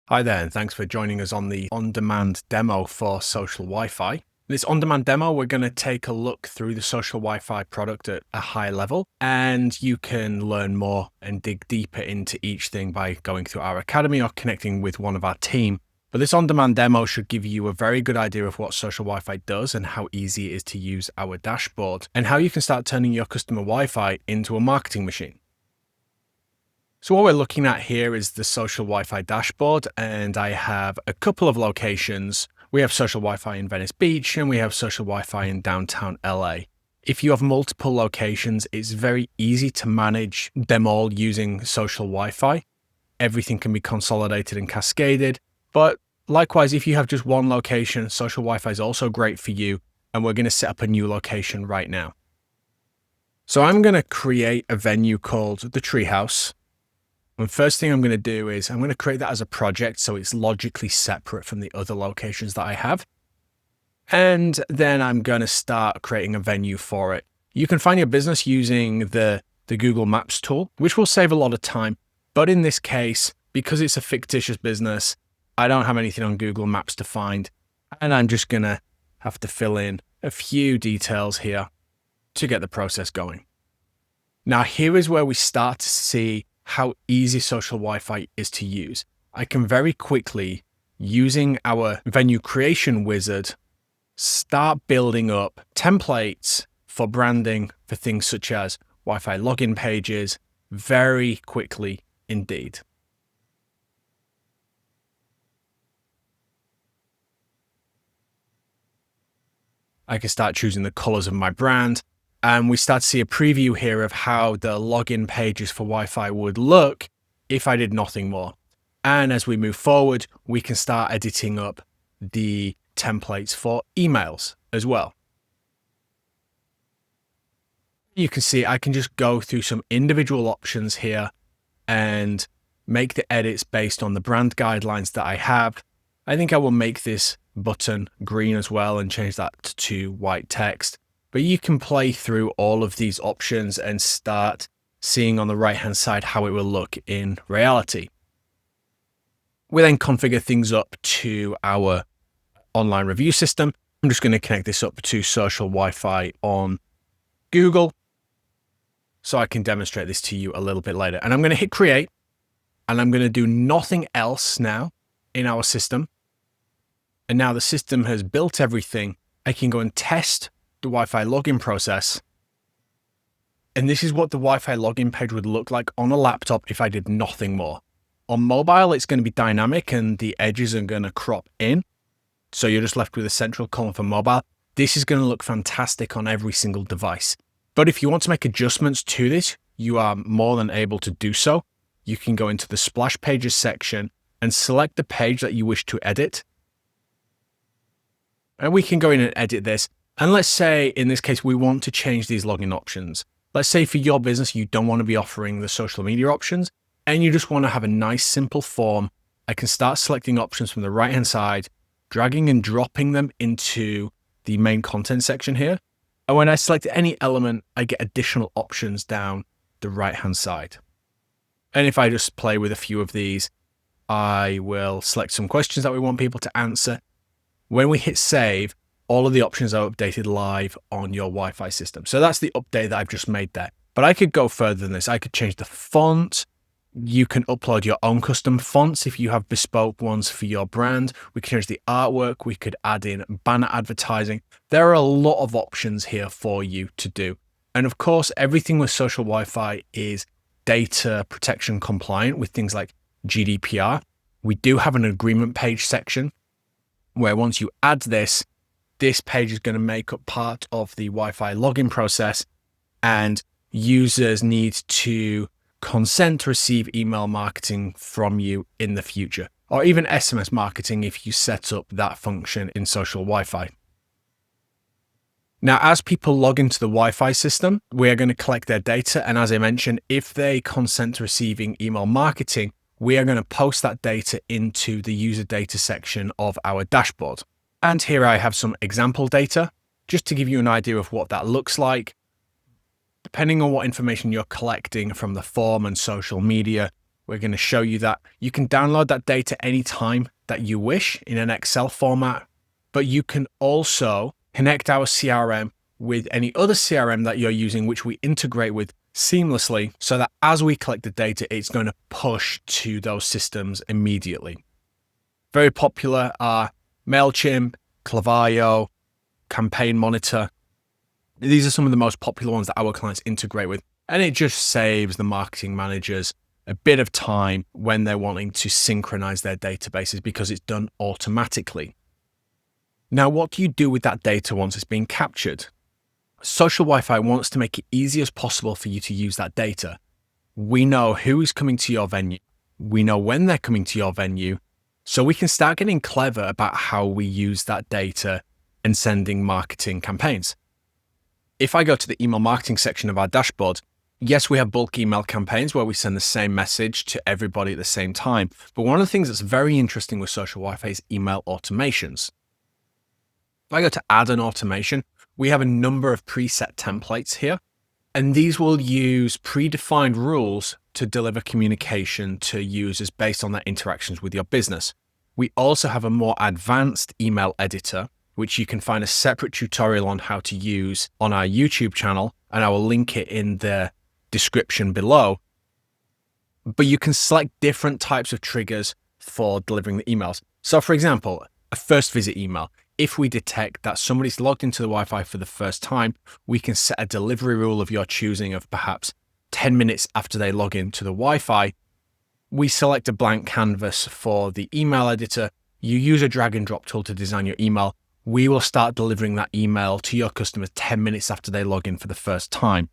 Hi there, and thanks for joining us on the on-demand demo for social Wi-Fi. In this on-demand demo, we're going to take a look through the social Wi-Fi product at a high level, and you can learn more and dig deeper into each thing by going through our academy or connecting with one of our team. But this on-demand demo should give you a very good idea of what social Wi-Fi does and how easy it is to use our dashboard, and how you can start turning your customer Wi-Fi into a marketing machine. So what we're looking at here is the social Wi-Fi dashboard, and I have a couple of locations. We have social Wi-Fi in Venice Beach, and we have social Wi-Fi in downtown LA. If you have multiple locations, it's very easy to manage them all using social Wi-Fi. Everything can be consolidated and cascaded, but likewise, if you have just one location, social Wi-Fi is also great for you, and we're going to set up a new location right now. So I'm going to create a venue called the Treehouse. And first thing I'm going to do is I'm going to create that as a project so it's logically separate from the other locations that I have. And then I'm going to start creating a venue for it. You can find your business using the Google Maps tool, which will save a lot of time. But in this case, because it's a fictitious business, I don't have anything on Google Maps to find. And I'm just going to have to fill in a few details here to get the process going. Now, here is where we start to see how easy social Wi-Fi is to use. I can very quickly, using our venue creation wizard, start building up templates for branding for things such as Wi-Fi login pages very quickly indeed. I can start choosing the colors of my brand. And we start to see a preview here of how the login pages for Wi-Fi would look if I did nothing more. And as we move forward, we can start editing up the templates for emails as well. You can see I can just go through some individual options here and make the edits based on the brand guidelines that I have. I think I will make this button green as well and change that to white text. But you can play through all of these options and start seeing on the right-hand side how it will look in reality. We then configure things up to our online review system. I'm just going to connect this up to social Wi-Fi on Google so I can demonstrate this to you a little bit later. And I'm going to hit create, and I'm going to do nothing else now in our system. And now the system has built everything. I can go and test the Wi-Fi login process. And this is what the Wi-Fi login page would look like on a laptop if I did nothing more. On mobile, it's going to be dynamic and the edges are going to crop in. So you're just left with a central column for mobile. This is going to look fantastic on every single device. But if you want to make adjustments to this, you are more than able to do so. You can go into the splash pages section and select the page that you wish to edit. And we can go in and edit this. And let's say, in this case, we want to change these login options. Let's say for your business, you don't want to be offering the social media options, and you just want to have a nice, simple form. I can start selecting options from the right-hand side, dragging and dropping them into the main content section here. And when I select any element, I get additional options down the right-hand side. And if I just play with a few of these, I will select some questions that we want people to answer. When we hit save, all of the options are updated live on your Wi-Fi system. So that's the update that I've just made there. But I could go further than this. I could change the font. You can upload your own custom fonts if you have bespoke ones for your brand. We can change the artwork. We could add in banner advertising. There are a lot of options here for you to do. And of course, everything with social Wi-Fi is data protection compliant with things like GDPR. We do have an agreement page section where once you add this page is going to make up part of the Wi-Fi login process, and users need to consent to receive email marketing from you in the future, or even SMS marketing if you set up that function in social Wi-Fi. Now, as people log into the Wi-Fi system, we are going to collect their data. And as I mentioned, if they consent to receiving email marketing, we are going to post that data into the user data section of our dashboard. And here I have some example data, just to give you an idea of what that looks like. Depending on what information you're collecting from the form and social media, We're going to show you that you can download that data anytime that you wish in an Excel format, but you can also connect our CRM with any other CRM that you're using, which we integrate with seamlessly, so that as we collect the data, it's going to push to those systems immediately. Very popular are MailChimp, Klaviyo, Campaign Monitor. These are some of the most popular ones that our clients integrate with, and it just saves the marketing managers a bit of time when they're wanting to synchronize their databases because it's done automatically. Now, what do you do with that data once it's been captured? Social Wi-Fi wants to make it easy as possible for you to use that data. We know who is coming to your venue. We know when they're coming to your venue. So we can start getting clever about how we use that data and sending marketing campaigns. If I go to the email marketing section of our dashboard, yes, we have bulk email campaigns where we send the same message to everybody at the same time. But one of the things that's very interesting with social Wi-Fi is email automations. If I go to add an automation, we have a number of preset templates here, and these will use predefined rules to deliver communication to users based on their interactions with your business. We also have a more advanced email editor, which you can find a separate tutorial on how to use on our YouTube channel, and I will link it in the description below. But you can select different types of triggers for delivering the emails. So for example, a first visit email. If we detect that somebody's logged into the Wi-Fi for the first time, we can set a delivery rule of your choosing of perhaps 10 minutes after they log into the Wi-Fi. We select a blank canvas for the email editor. You use a drag and drop tool to design your email. We will start delivering that email to your customers 10 minutes after they log in for the first time.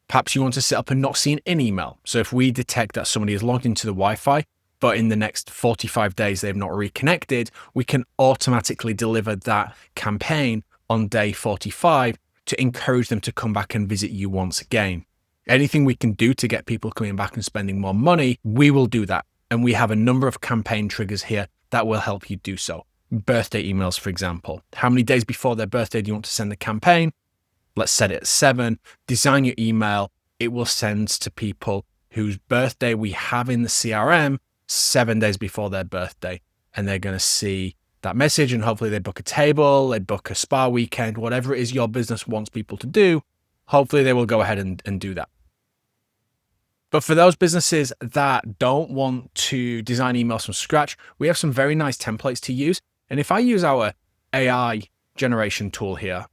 Perhaps you want to set up a not seen in email. So if we detect that somebody has logged into the Wi-Fi, but in the next 45 days they've not reconnected, we can automatically deliver that campaign on day 45 to encourage them to come back and visit you once again. Anything we can do to get people coming back and spending more money, we will do that. And we have a number of campaign triggers here that will help you do so. Birthday emails, for example. How many days before their birthday do you want to send the campaign? Let's set it at 7. Design your email. It will send to people whose birthday we have in the CRM 7 days before their birthday. And they're going to see that message, and hopefully they book a table, they book a spa weekend, whatever it is your business wants people to do. Hopefully they will go ahead and do that. But for those businesses that don't want to design emails from scratch, we have some very nice templates to use. And if I use our AI generation tool here,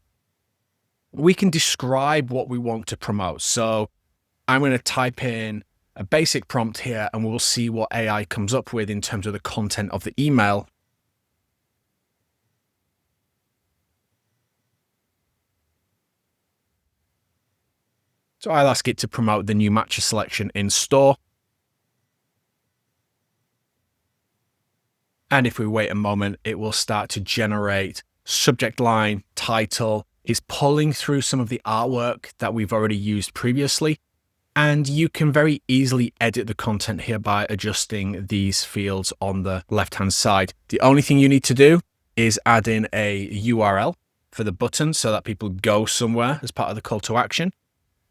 we can describe what we want to promote. So I'm going to type in a basic prompt here, and we'll see what AI comes up with in terms of the content of the email. So I'll ask it to promote the new mattress selection in store. And if we wait a moment, it will start to generate subject line, title. It's pulling through some of the artwork that we've already used previously. And you can very easily edit the content here by adjusting these fields on the left-hand side. The only thing you need to do is add in a URL for the button so that people go somewhere as part of the call to action.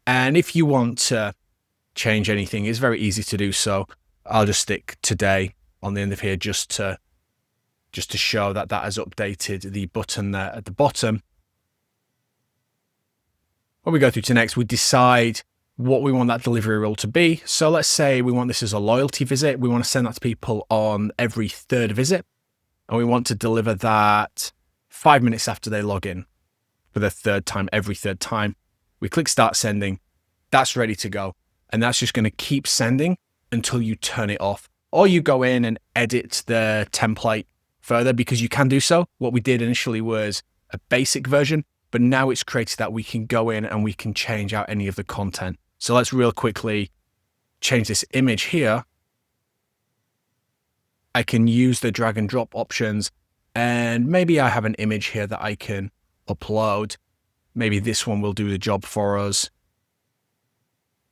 And if you want to change anything, it's very easy to do so. I'll just stick today on the end of here just to show that that has updated the button there at the bottom. When we go through to next, we decide what we want that delivery rule to be. So let's say we want this as a loyalty visit. We want to send that to people on every third visit. And we want to deliver that 5 minutes after they log in for the third time, every third time. We click start sending. That's ready to go. And that's just going to keep sending until you turn it off. Or you go in and edit the template further, because you can do so. What we did initially was a basic version, but now it's created that we can go in and we can change out any of the content. So let's real quickly change this image here. I can use the drag and drop options, and maybe I have an image here that I can upload. Maybe this one will do the job for us.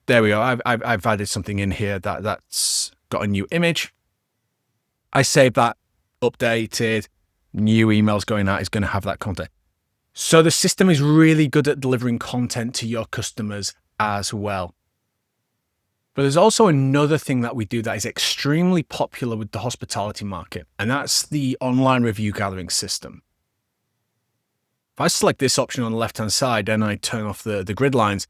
There we go. I've added something in here that's got a new image. I save that, updated, new emails going out is going to have that content. So the system is really good at delivering content to your customers as well. But there's also another thing that we do that is extremely popular with the hospitality market, and that's the online review gathering system. If I select this option on the left-hand side and I turn off the grid lines,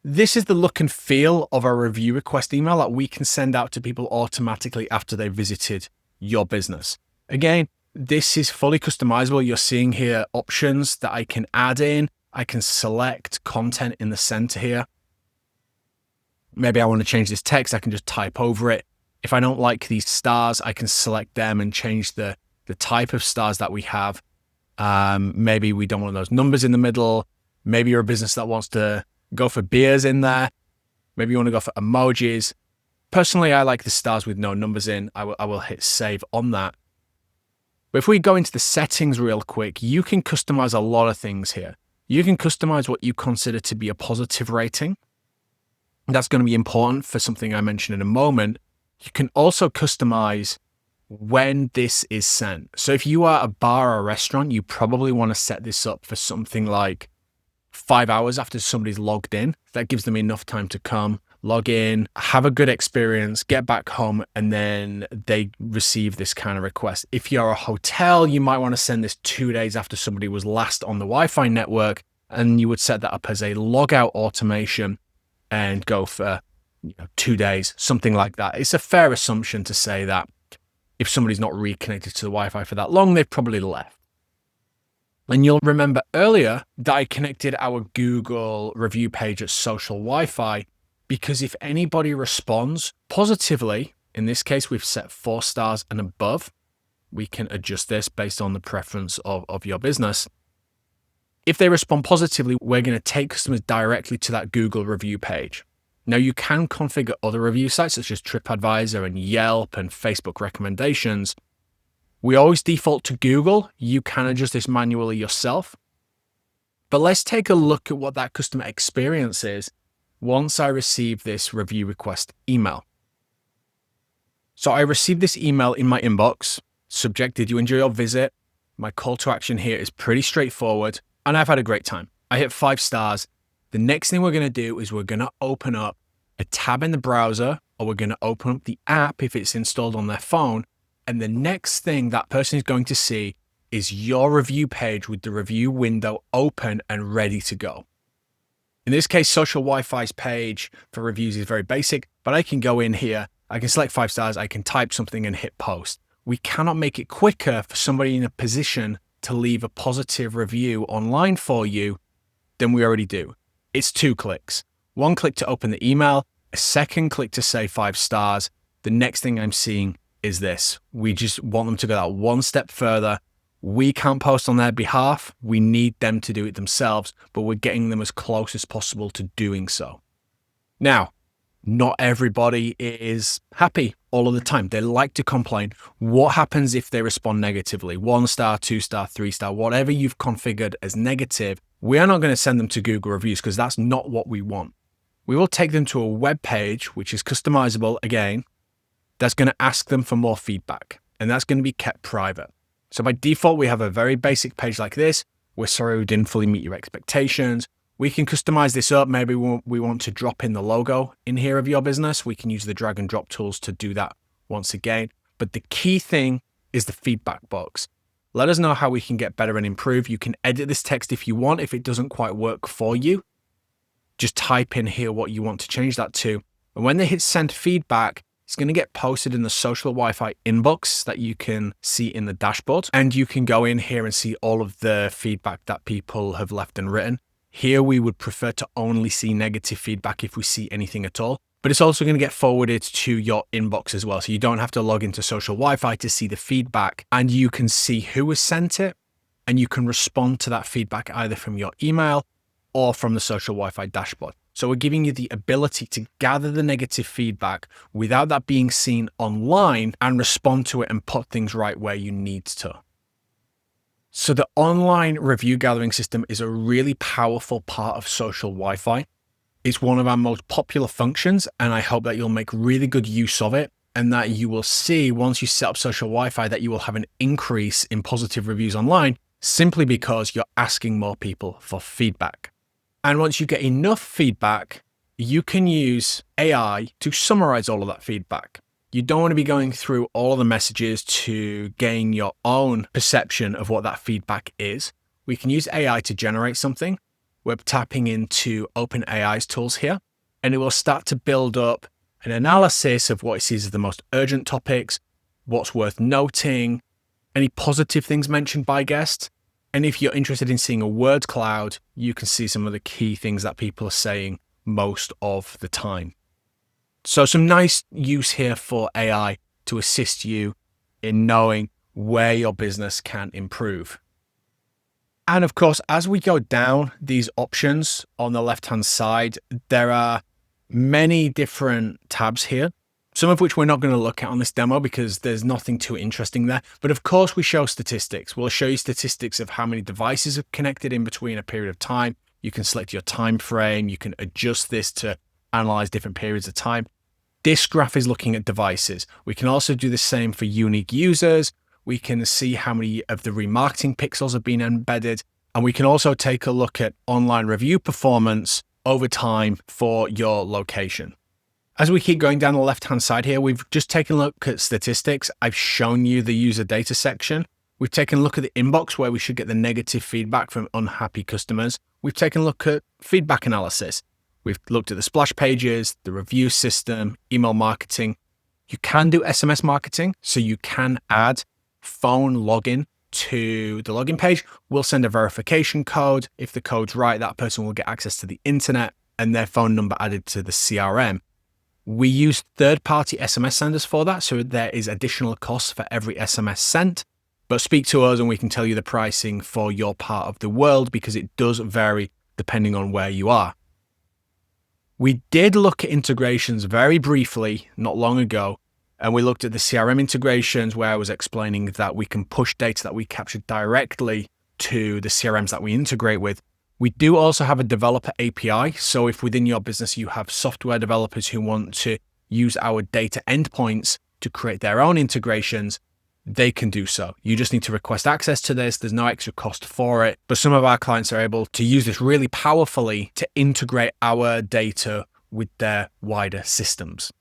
this is the look and feel of a review request email that we can send out to people automatically after they've visited your business. Again, this is fully customizable. You're seeing here options that I can add in. I can select content in the center here. Maybe I want to change this text. I can just type over it. If I don't like these stars, I can select them and change the type of stars that we have. Maybe we don't want those numbers in the middle. Maybe you're a business that wants to go for beers in there. Maybe you want to go for emojis. Personally, I like the stars with no numbers in. I will hit save on that. But if we go into the settings real quick, you can customize a lot of things here. You can customize what you consider to be a positive rating. That's going to be important for something I mentioned in a moment. You can also customize when this is sent. So if you are a bar or a restaurant, you probably want to set this up for something like 5 hours after somebody's logged in. That gives them enough time to come, log in, have a good experience, get back home, and then they receive this kind of request. If you're a hotel, you might want to send this 2 days after somebody was last on the Wi-Fi network, and you would set that up as a logout automation and go for 2 days, something like that. It's a fair assumption to say that if somebody's not reconnected to the Wi-Fi for that long, they've probably left. And you'll remember earlier that I connected our Google review page at social Wi-Fi because if anybody responds positively, in this case, we've set 4 stars and above. We can adjust this based on the preference of your business. If they respond positively, we're going to take customers directly to that Google review page. Now, you can configure other review sites such as TripAdvisor and Yelp and Facebook recommendations. We always default to Google. You can adjust this manually yourself. But let's take a look at what that customer experience is once I receive this review request email. So I received this email in my inbox. Subject, did you enjoy your visit? My call to action here is pretty straightforward, and I've had a great time. I hit 5 stars. The next thing we're going to do is we're going to open up a tab in the browser, or we're going to open up the app if it's installed on their phone. And the next thing that person is going to see is your review page with the review window open and ready to go. In this case, Social Wi-Fi's page for reviews is very basic, but I can go in here, I can select 5 stars, I can type something and hit post. We cannot make it quicker for somebody in a position to leave a positive review online for you than we already do. It's 2 clicks. 1 click to open the email, a 2nd click to say 5 stars. The next thing I'm seeing is this. We just want them to go that 1 step further. We can't post on their behalf. We need them to do it themselves, but we're getting them as close as possible to doing so. Now, not everybody is happy all of the time. They like to complain. What happens if they respond negatively? 1 star, 2 star, 3 star, whatever you've configured as negative, we are not going to send them to Google reviews because that's not what we want. We will take them to a web page, which is customizable again, that's going to ask them for more feedback, and that's going to be kept private. So by default, we have a very basic page like this. We're sorry we didn't fully meet your expectations. We can customize this up. Maybe we want to drop in the logo in here of your business. We can use the drag and drop tools to do that once again. But the key thing is the feedback box. Let us know how we can get better and improve. You can edit this text if you want. If it doesn't quite work for you, just type in here what you want to change that to. And when they hit send feedback, it's going to get posted in the social Wi-Fi inbox that you can see in the dashboard. And you can go in here and see all of the feedback that people have left and written. Here, we would prefer to only see negative feedback if we see anything at all. But it's also going to get forwarded to your inbox as well. So you don't have to log into social Wi-Fi to see the feedback. And you can see who has sent it. And you can respond to that feedback either from your email or from the social Wi-Fi dashboard. So we're giving you the ability to gather the negative feedback without that being seen online and respond to it and put things right where you need to. So the online review gathering system is a really powerful part of social Wi-Fi. It's one of our most popular functions, and I hope that you'll make really good use of it and that you will see once you set up social Wi-Fi that you will have an increase in positive reviews online simply because you're asking more people for feedback. And once you get enough feedback, you can use AI to summarize all of that feedback. You don't want to be going through all of the messages to gain your own perception of what that feedback is. We can use AI to generate something. We're tapping into OpenAI's tools here, and it will start to build up an analysis of what it sees as the most urgent topics, what's worth noting, any positive things mentioned by guests. And if you're interested in seeing a word cloud, you can see some of the key things that people are saying most of the time. So some nice use here for AI to assist you in knowing where your business can improve. And of course, as we go down these options on the left-hand side, there are many different tabs here, some of which we're not going to look at on this demo because there's nothing too interesting there. But of course, we show statistics. We'll show you statistics of how many devices are connected in between a period of time. You can select your time frame. You can adjust this to analyze different periods of time. This graph is looking at devices. We can also do the same for unique users. We can see how many of the remarketing pixels have been embedded. And we can also take a look at online review performance over time for your location. As we keep going down the left-hand side here, we've just taken a look at statistics. I've shown you the user data section. We've taken a look at the inbox where we should get the negative feedback from unhappy customers. We've taken a look at feedback analysis. We've looked at the splash pages, the review system, email marketing. You can do SMS marketing, so you can add phone login to the login page. We'll send a verification code. If the code's right, that person will get access to the internet and their phone number added to the CRM. We use third-party SMS senders for that, so there is additional costs for every SMS sent. But speak to us and we can tell you the pricing for your part of the world because it does vary depending on where you are. We did look at integrations very briefly not long ago, and we looked at the CRM integrations where I was explaining that we can push data that we captured directly to the CRMs that we integrate with. We do also have a developer API. So if within your business you have software developers who want to use our data endpoints to create their own integrations, they can do so. You just need to request access to this. There's no extra cost for it. But some of our clients are able to use this really powerfully to integrate our data with their wider systems.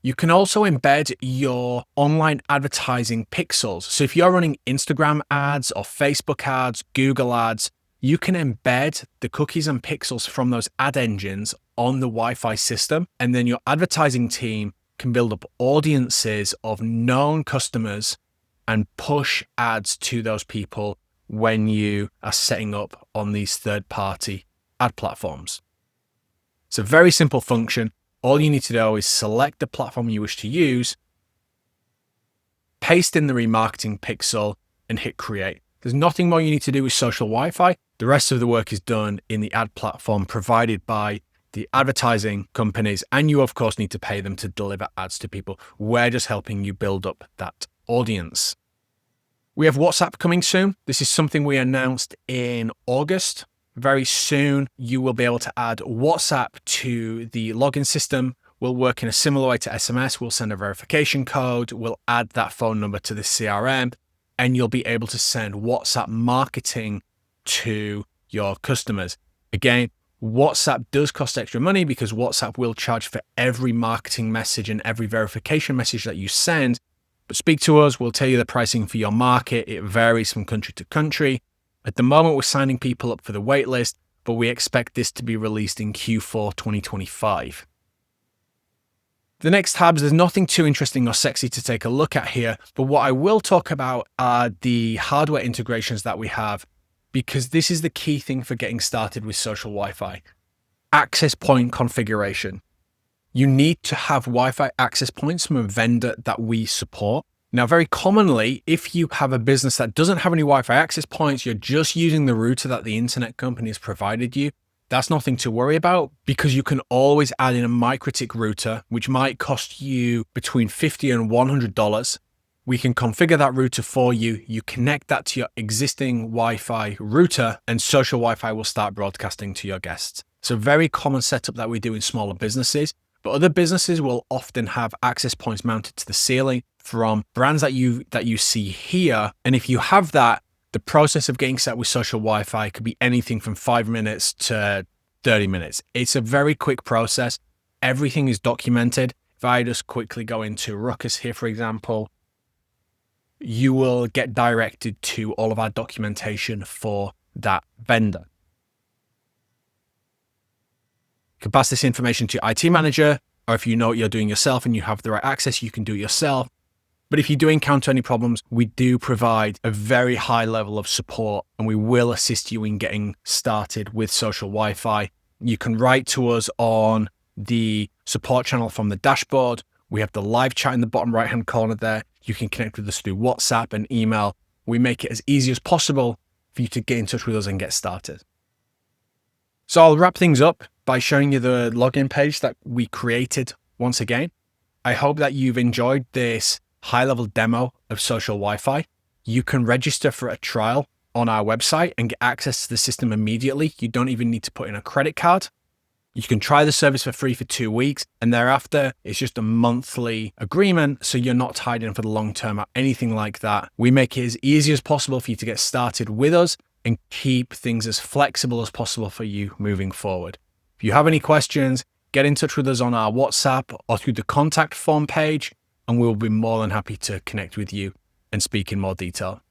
You can also embed your online advertising pixels. So if you're running Instagram ads or Facebook ads, Google ads, you can embed the cookies and pixels from those ad engines on the Wi-Fi system. And then your advertising team can build up audiences of known customers and push ads to those people when you are setting up on these third-party ad platforms. It's a very simple function. All you need to do is select the platform you wish to use, paste in the remarketing pixel, and hit create. There's nothing more you need to do with social Wi-Fi. The rest of the work is done in the ad platform provided by the advertising companies, and you of course need to pay them to deliver ads to people. We're just helping you build up that audience. We have WhatsApp coming soon. This is something we announced in August. Very soon, you will be able to add WhatsApp to the login system. We'll work in a similar way to SMS. We'll send a verification code. We'll add that phone number to the CRM, and you'll be able to send WhatsApp marketing to your customers. Again, WhatsApp does cost extra money because WhatsApp will charge for every marketing message and every verification message that you send. But speak to us. We'll tell you the pricing for your market. It varies from country to country. At the moment, we're signing people up for the waitlist, but we expect this to be released in Q4 2025. The next tabs, there's nothing too interesting or sexy to take a look at here, but what I will talk about are the hardware integrations that we have, because this is the key thing for getting started with social Wi-Fi. Access point configuration. You need to have Wi-Fi access points from a vendor that we support. Now, very commonly, if you have a business that doesn't have any Wi-Fi access points, you're just using the router that the internet company has provided you. That's nothing to worry about because you can always add in a MikroTik router, which might cost you between $50 and $100. We can configure that router for you. You connect that to your existing Wi-Fi router and social Wi-Fi will start broadcasting to your guests. It's a very common setup that we do in smaller businesses, but other businesses will often have access points mounted to the ceiling from brands that you see here. And if you have that, the process of getting set with social Wi-Fi could be anything from 5 minutes to 30 minutes. It's a very quick process. Everything is documented. If I just quickly go into Ruckus here, for example, you will get directed to all of our documentation for that vendor. You can pass this information to your IT manager, or if you know what you're doing yourself and you have the right access, you can do it yourself. But if you do encounter any problems, we do provide a very high level of support, and we will assist you in getting started with social Wi-Fi. You can write to us on the support channel from the dashboard. We have the live chat in the bottom right-hand corner there. You can connect with us through WhatsApp and email. We make it as easy as possible for you to get in touch with us and get started. So I'll wrap things up by showing you the login page that we created once again. I hope that you've enjoyed this high-level demo of social Wi-Fi. You can register for a trial on our website and get access to the system immediately. You don't even need to put in a credit card. You can try the service for free for 2 weeks, and thereafter it's just a monthly agreement, so you're not tied in for the long term or anything like that. We make it as easy as possible for you to get started with us and keep things as flexible as possible for you moving forward. If you have any questions, get in touch with us on our WhatsApp or through the contact form page, and we'll be more than happy to connect with you and speak in more detail.